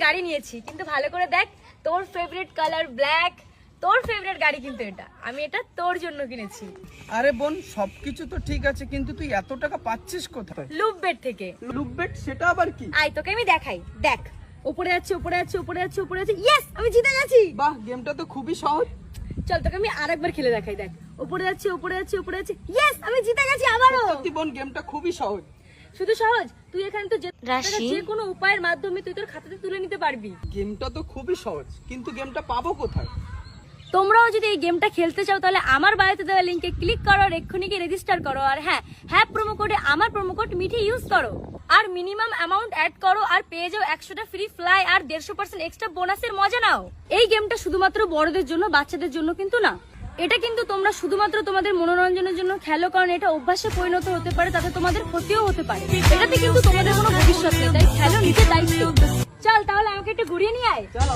গাড়ি নিয়েছি, কিন্তু ভালো করে দেখ, তোর ফেভারিট কালার ব্ল্যাক, তোর ফেভারিট গাড়ি কিন্তু এটা, আমি এটা তোর জন্য কিনেছি। আরে বোন, সবকিছু তো ঠিক আছে, কিন্তু তুই এত টাকা পাচ্ছিস কোথায়? লুপবেট থেকে। লুপবেট সেটা আবার কি? আয় তোকে আমি দেখাই, দেখ উপরে যাচ্ছে উপরে যাচ্ছে উপরে যাচ্ছে উপরে যাচ্ছে, ইয়েস আমি জিতে গেছি। বাহ, গেমটা তো খুবই সহজ। চল তোকে আমি আরেকবার খেলে দেখাই, দেখ উপরে যাচ্ছে উপরে যাচ্ছে উপরে যাচ্ছে, ইয়েস আমি জিতে গেছি আবারও। সত্যি বোন, গেমটা খুবই সহজ। শুধু সহজ, তুই এখানে তো রাশি? যে কোনো উপায়ের মাধ্যমে তুই তোর খাতাতে তুলে নিতে পারবি। গেমটা তো খুবই সহজ, কিন্তু গেমটা পাবো কোথায়? তোমরাও যদি এই গেমটা খেলতে চাও তাহলে আমার বায়োতে দেওয়া লিংকে ক্লিক করো আর এক্ষুনি গিয়ে রেজিস্টার করো, আর হ্যাঁ প্রোমো কোডে আমার প্রোমো কোড মিঠি ইউজ করো, আর মিনিমাম অ্যামাউন্ট অ্যাড করো আর পেয়ে যাও 100টা ফ্রি ফ্লাই আর 150% এক্সট্রা বোনাসের মজা নাও। এই গেমটা শুধুমাত্র বড়দের জন্য, বাচ্চাদের জন্য কিন্তু না। এটা কিন্তু তোমরা শুধুমাত্র তোমাদের মনোরঞ্জনের জন্য খেলো, কারণ এটা অভ্যাসে পরিণত হতে পারে, তাতে তোমাদের ক্ষতিও হতে পারে। এটাতে কিন্তু তোমাদের কোনো ভবিষ্যৎ নেই, তাই খেলো নিজের দায়িত্ব। চল তাহলে আমাকে একটু ঘুরিয়ে নিয়ে আয়। চল।